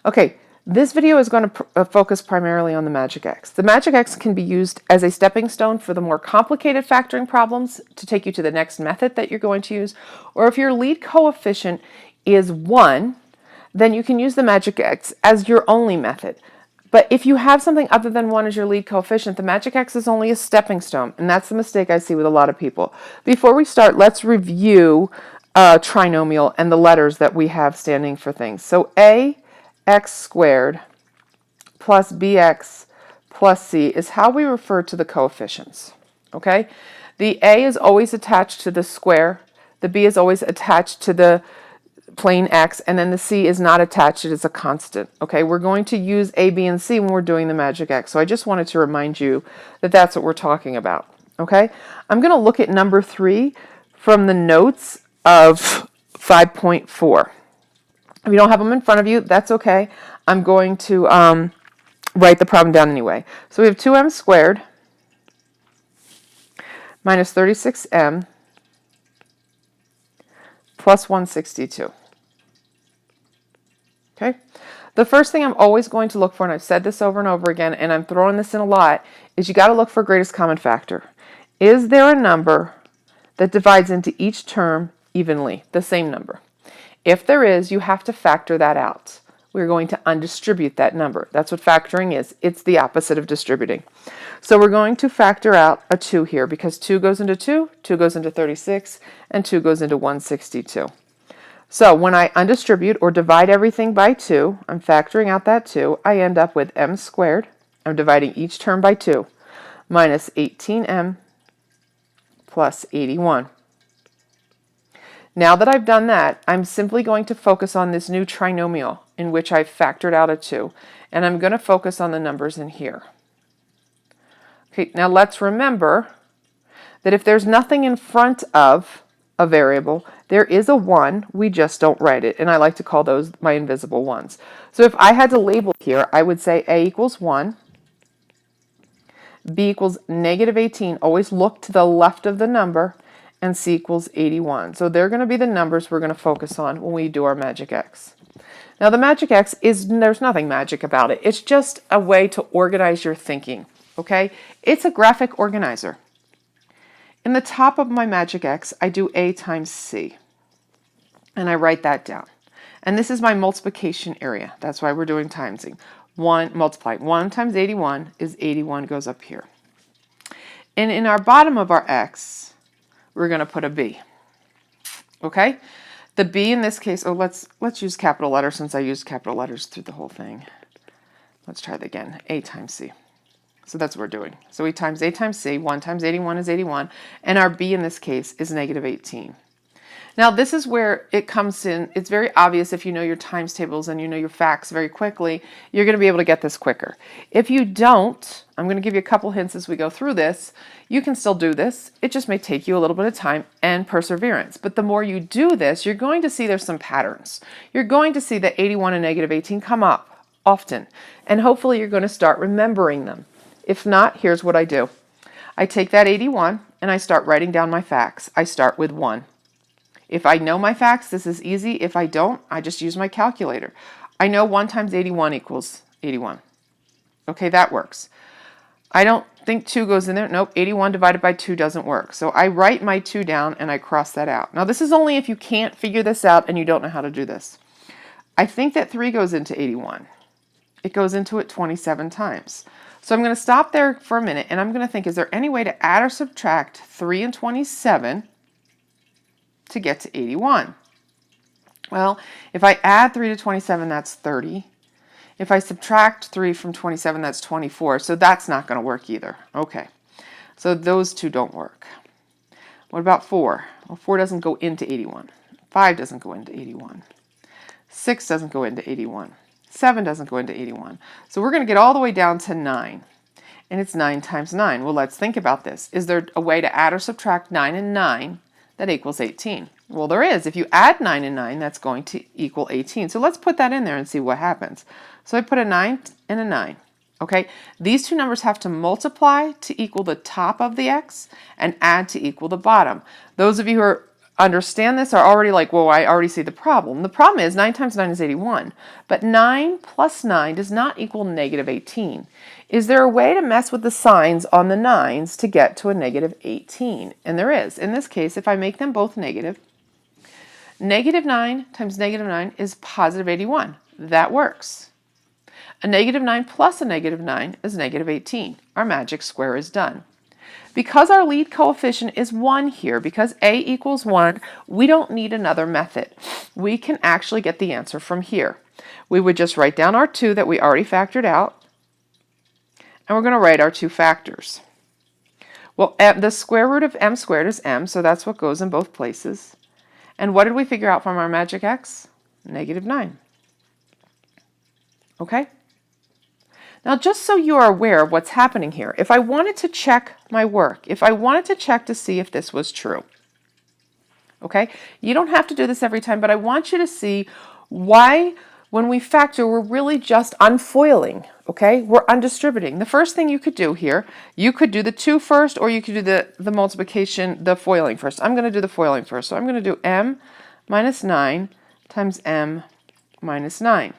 Okay, this video is going to focus primarily on the magic X. The magic X can be used as a stepping stone for the more complicated factoring problems to take you to the next method that you're going to use. Or if your lead coefficient is 1, then you can use the magic X as your only method. But if you have something other than 1 as your lead coefficient, the magic X is only a stepping stone. And that's the mistake I see with a lot of people. Before we start, let's review trinomial and the letters that we have standing for things. So ax squared plus bx plus c is how we refer to the coefficients. Okay? The a is always attached to the square. The b is always attached to the plane x, and then the c is not attached. It is a constant. Okay, we're going to use a, b, and c when we're doing the magic x. So I just wanted to remind you that that's what we're talking about. Okay, I'm going to look at number 3 from the notes of 5.4. If you don't have them in front of you, that's okay. I'm going to write the problem down anyway. So we have 2m squared minus 36m plus 162. Okay. The first thing I'm always going to look for, and I've said this over and over again, and I'm throwing this in a lot, is you got to look for greatest common factor. Is there a number that divides into each term evenly, the same number? If there is, you have to factor that out. We're going to undistribute that number. That's what factoring is. It's the opposite of distributing. So we're going to factor out a 2 here because 2 goes into 2, 2 goes into 36, and 2 goes into 162. So when I undistribute or divide everything by 2, I'm factoring out that 2, I end up with m squared. I'm dividing each term by 2, minus 18m plus 81. Now that I've done that, I'm simply going to focus on this new trinomial in which I've factored out a 2, and I'm going to focus on the numbers in here. Okay, now let's remember that if there's nothing in front of a variable, there is a 1, we just don't write it, and I like to call those my invisible ones. So if I had to label here, I would say a equals 1, b equals negative 18, always look to the left of the number, and c equals 81. So they're going to be the numbers we're going to focus on when we do our magic X. Now the magic X there's nothing magic about it. It's just a way to organize your thinking, okay? It's a graphic organizer. In the top of my magic X, I do a times c, and I write that down. And this is my multiplication area. That's why we're doing timesing. 1 multiply 1 times 81 is 81 goes up here. And in our bottom of our X, we're going to put a b. Okay? The b in this case, let's use capital letters since I used capital letters through the whole thing. Let's try that again. A times c. So that's what we're doing. So we times a times c, 1 times 81 is 81, and our b in this case is negative 18. Now this is where it comes in. It's very obvious if you know your times tables and you know your facts very quickly, you're going to be able to get this quicker. If you don't, I'm going to give you a couple hints as we go through this. You can still do this. It just may take you a little bit of time and perseverance. But the more you do this, you're going to see there's some patterns. You're going to see that 81 and negative 18 come up often, and hopefully you're going to start remembering them. If not, here's what I do. I take that 81 and I start writing down my facts. I start with 1. If I know my facts, this is easy. If I don't, I just use my calculator. I know 1 times 81 equals 81. Okay, that works. I don't think 2 goes in there. Nope, 81 divided by 2 doesn't work. So I write my 2 down and I cross that out. Now this is only if you can't figure this out and you don't know how to do this. I think that 3 goes into 81. It goes into it 27 times. So I'm going to stop there for a minute and I'm going to think, is there any way to add or subtract 3 and 27 to get to 81? Well, if I add 3 to 27, that's 30. If I subtract 3 from 27, that's 24. So that's not going to work either. Okay, so those two don't work. What about 4? Well, 4 doesn't go into 81. 5 doesn't go into 81. 6 doesn't go into 81. 7 doesn't go into 81. So we're going to get all the way down to 9. And it's 9 times 9. Well, let's think about this. Is there a way to add or subtract 9 and 9 that equals 18? Well, there is. If you add 9 and 9, that's going to equal 18. So let's put that in there and see what happens. So I put a 9 and a 9. Okay, these two numbers have to multiply to equal the top of the X and add to equal the bottom. Those of you who are understand this are already like, well, I already see the problem. The problem is 9 times 9 is 81, but 9 plus 9 does not equal negative 18. Is there a way to mess with the signs on the 9s to get to a negative 18? And there is. In this case, if I make them both negative, negative 9 times negative 9 is positive 81. That works. A negative 9 plus a negative 9 is negative 18. Our magic square is done. Because our lead coefficient is 1 here, because a equals 1, we don't need another method. We can actually get the answer from here. We would just write down our 2 that we already factored out, and we're going to write our 2 factors. Well, the square root of m squared is m, so that's what goes in both places. And what did we figure out from our magic x? Negative 9. Okay? Now, just so you are aware of what's happening here, if I wanted to check my work, if I wanted to check to see if this was true, okay? You don't have to do this every time, but I want you to see why, when we factor, we're really just unfoiling, okay? We're undistributing. The first thing you could do here, you could do the 2 first, or you could do the multiplication, the foiling first. I'm going to do the foiling first. So I'm going to do m minus 9 times m minus 9.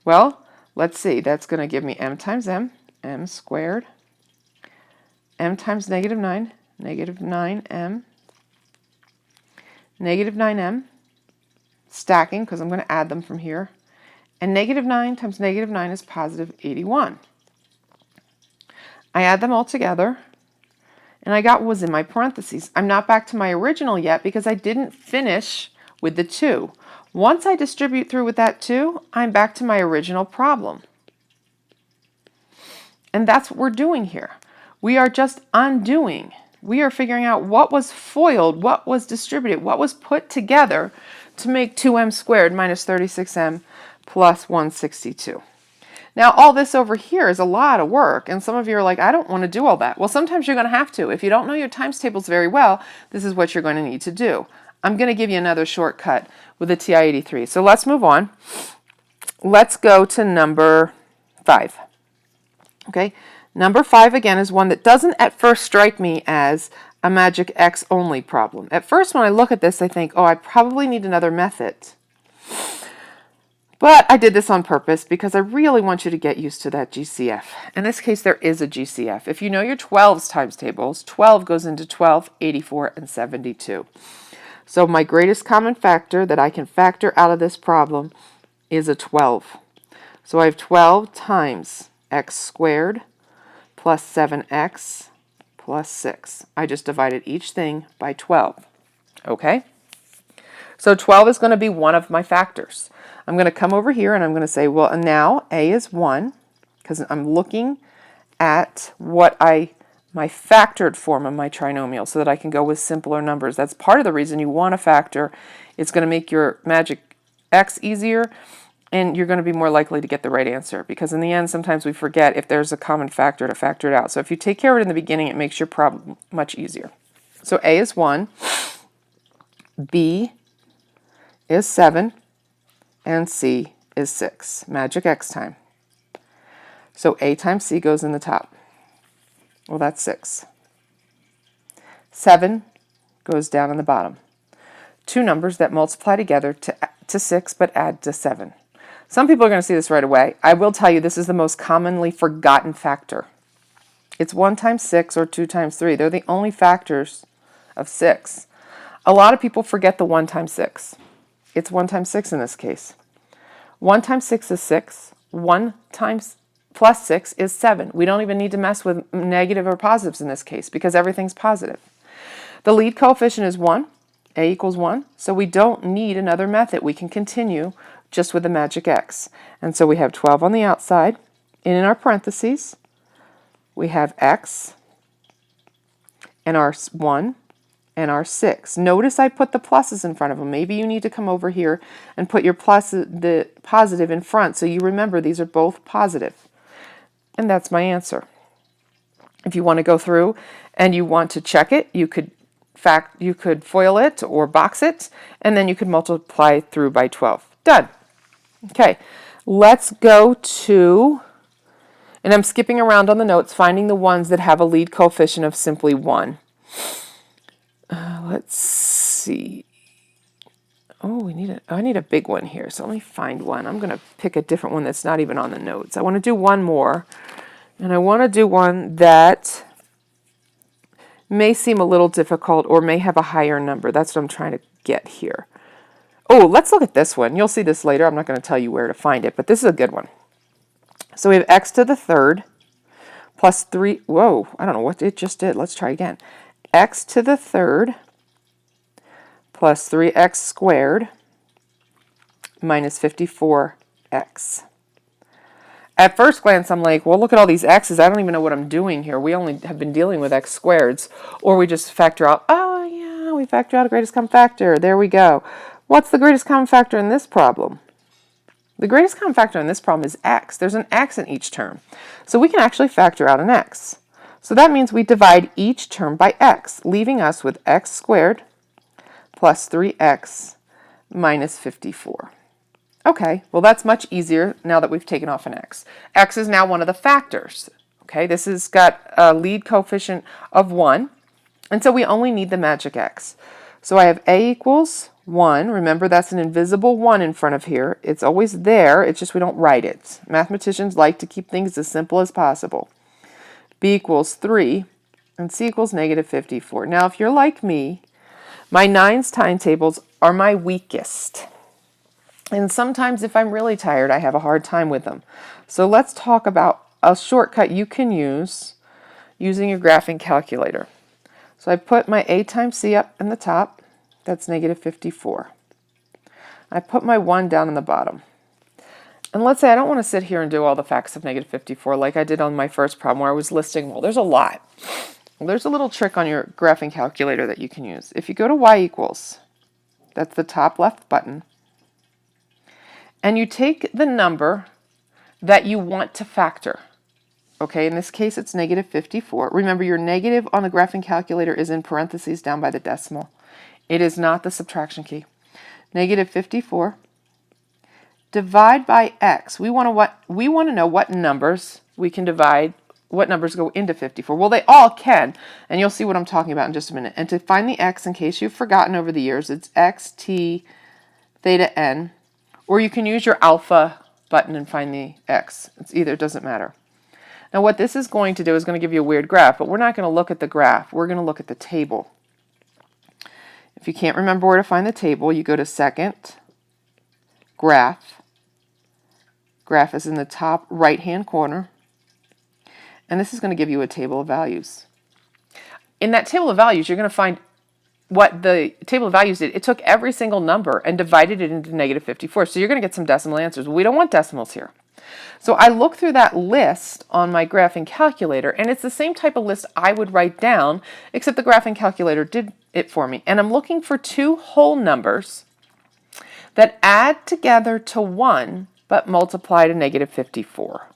Well, let's see, that's going to give me m times m squared, m times negative 9, negative 9m, negative 9m, stacking because I'm going to add them from here, and negative 9 times negative 9 is positive 81. I add them all together, and I got what was in my parentheses. I'm not back to my original yet because I didn't finish with the 2. Once I distribute through with that 2, I'm back to my original problem. And that's what we're doing here. We are just undoing. We are figuring out what was foiled, what was distributed, what was put together to make 2m squared minus 36m plus 162. Now, all this over here is a lot of work, and some of you are like, I don't want to do all that. Well, sometimes you're going to have to. If you don't know your times tables very well, this is what you're going to need to do. I'm going to give you another shortcut with the TI-83. So let's move on. Let's go to number 5. Okay, number 5 again is one that doesn't at first strike me as a magic X only problem. At first when I look at this I think, oh, I probably need another method. But I did this on purpose because I really want you to get used to that GCF. In this case there is a GCF. If you know your 12's times tables, 12 goes into 12, 84, and 72. So my greatest common factor that I can factor out of this problem is a 12. So I have 12 times x squared plus 7x plus 6. I just divided each thing by 12. Okay? So 12 is going to be one of my factors. I'm going to come over here and I'm going to say, well, now a is 1 because I'm looking at what my factored form of my trinomial so that I can go with simpler numbers. That's part of the reason you want to factor. It's going to make your magic X easier, and you're going to be more likely to get the right answer because in the end, sometimes we forget if there's a common factor to factor it out. So if you take care of it in the beginning, it makes your problem much easier. So A is 1, B is 7, and C is 6. Magic X time. So A times C goes in the top. Well, that's 6. 7 goes down in the bottom. Two numbers that multiply together to 6 but add to 7. Some people are going to see this right away. I will tell you this is the most commonly forgotten factor. It's 1 times 6 or 2 times 3. They're the only factors of 6. A lot of people forget the 1 times 6. It's 1 times 6 in this case. 1 times 6 is 6. 1 times plus 6 is 7. We don't even need to mess with negative or positives in this case because everything's positive. The lead coefficient is 1. A equals 1. So we don't need another method. We can continue just with the magic X. And so we have 12 on the outside. And in our parentheses, we have X and our 1 and our 6. Notice I put the pluses in front of them. Maybe you need to come over here and put your the positive in front so you remember these are both positive. And that's my answer. If you want to go through and you want to check it, you could foil it or box it, and then you could multiply through by 12. Done. Okay, let's go to, and I'm skipping around on the notes, finding the ones that have a lead coefficient of simply 1. let's see. Oh, I need a big one here. So let me find one. I'm going to pick a different one that's not even on the notes. I want to do one more. And I want to do one that may seem a little difficult or may have a higher number. That's what I'm trying to get here. Oh, let's look at this one. You'll see this later. I'm not going to tell you where to find it, but this is a good one. So we have x to the third plus 3. Whoa, I don't know what it just did. Let's try again. X to the third plus 3x squared minus 54x. At first glance, I'm like, well, look at all these x's. I don't even know what I'm doing here. We only have been dealing with x squareds. Or we just factor out, oh, yeah, we factor out a greatest common factor. There we go. What's the greatest common factor in this problem? The greatest common factor in this problem is x. There's an x in each term. So we can actually factor out an x. So that means we divide each term by x, leaving us with x squared plus 3x minus 54. Okay, well that's much easier now that we've taken off an x. X is now one of the factors. Okay, this has got a lead coefficient of 1, and so we only need the magic x. So I have a equals 1. Remember, that's an invisible 1 in front of here. It's always there, it's just we don't write it. Mathematicians like to keep things as simple as possible. B equals 3, and C equals negative 54. Now, if you're like me, my 9's timetables are my weakest. And sometimes if I'm really tired, I have a hard time with them. So let's talk about a shortcut you can use using your graphing calculator. So I put my a times c up in the top. That's negative 54. I put my 1 down in the bottom. And let's say I don't want to sit here and do all the facts of negative 54 like I did on my first problem where I was listing, well, there's a lot. Well, there's a little trick on your graphing calculator that you can use. If you go to y equals, that's the top left button, and you take the number that you want to factor. Okay, in this case it's negative 54. Remember, your negative on the graphing calculator is in parentheses down by the decimal. It is not the subtraction key. Negative 54. Divide by x. We want to know what numbers we can divide, what numbers go into 54. Well, they all can, and you'll see what I'm talking about in just a minute. And to find the x, in case you've forgotten over the years, it's x, t, theta, n. Or you can use your alpha button and find the x. It's either, it doesn't matter. Now what this is going to do is going to give you a weird graph, but we're not going to look at the graph. We're going to look at the table. If you can't remember where to find the table, you go to second, graph. Graph is in the top right-hand corner. And this is going to give you a table of values. In that table of values, you're going to find what the table of values did. It took every single number and divided it into negative 54. So you're going to get some decimal answers. We don't want decimals here. So I look through that list on my graphing calculator, and it's the same type of list I would write down, except the graphing calculator did it for me. And I'm looking for two whole numbers that add together to 1, but multiply to negative 54.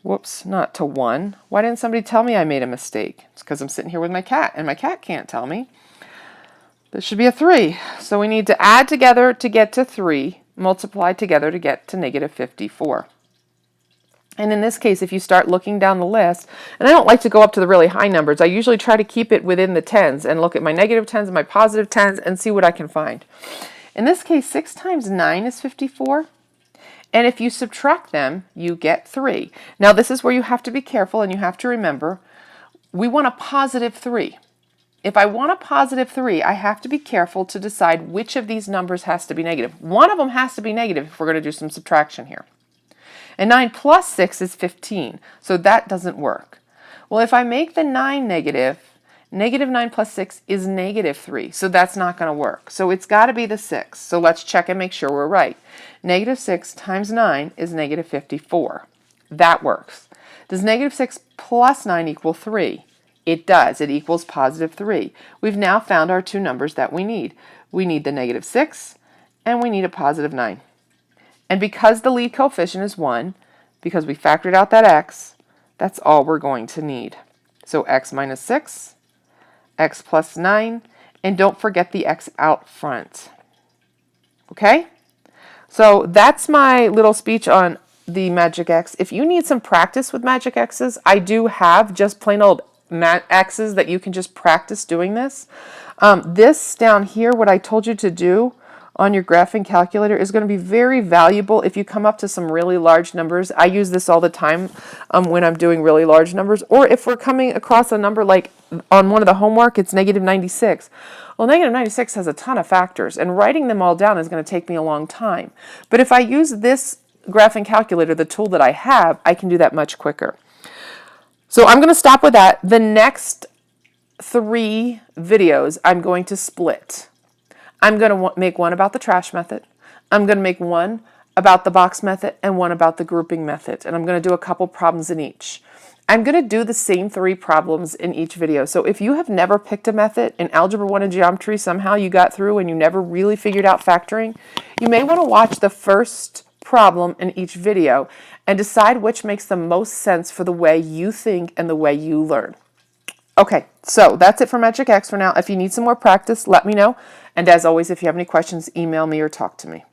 Whoops, not to 1. Why didn't somebody tell me I made a mistake? It's because I'm sitting here with my cat, and my cat can't tell me. This should be a 3. So we need to add together to get to 3, multiply together to get to negative 54. And in this case, if you start looking down the list, and I don't like to go up to the really high numbers, I usually try to keep it within the tens and look at my negative tens and my positive tens and see what I can find. In this case, 6 times 9 is 54. And if you subtract them, you get 3. Now this is where you have to be careful and you have to remember, we want a positive 3. If I want a positive 3, I have to be careful to decide which of these numbers has to be negative. One of them has to be negative if we're going to do some subtraction here. And 9 plus 6 is 15, so that doesn't work. Well, if I make the 9 negative, negative 9 plus 6 is negative 3, so that's not going to work. So it's got to be the 6. So let's check and make sure we're right. Negative 6 times 9 is negative 54. That works. Does negative 6 plus 9 equal 3? It does. It equals positive 3. We've now found our two numbers that we need. We need the negative 6, and we need a positive 9. And because the lead coefficient is 1, because we factored out that x, that's all we're going to need. So x minus 6, x plus 9, and don't forget the x out front. Okay? So that's my little speech on the magic x. If you need some practice with magic x's, I do have just plain old X's that you can just practice doing this. This down here, what I told you to do on your graphing calculator, is going to be very valuable if you come up to some really large numbers. I use this all the time when I'm doing really large numbers, or if we're coming across a number like on one of the homework, it's negative 96. Well, negative 96 has a ton of factors, and writing them all down is going to take me a long time. But if I use this graphing calculator, the tool that I have, I can do that much quicker. So I'm going to stop with that. The next 3 videos I'm going to split. I'm going to make one about the trash method. I'm going to make one about the box method and one about the grouping method. And I'm going to do a couple problems in each. I'm going to do the same 3 problems in each video. So if you have never picked a method in Algebra 1 and Geometry, somehow you got through and you never really figured out factoring, you may want to watch the first problem in each video and decide which makes the most sense for the way you think and the way you learn. Okay, so that's it for Magic X for now. If you need some more practice, let me know. And as always, if you have any questions, email me or talk to me.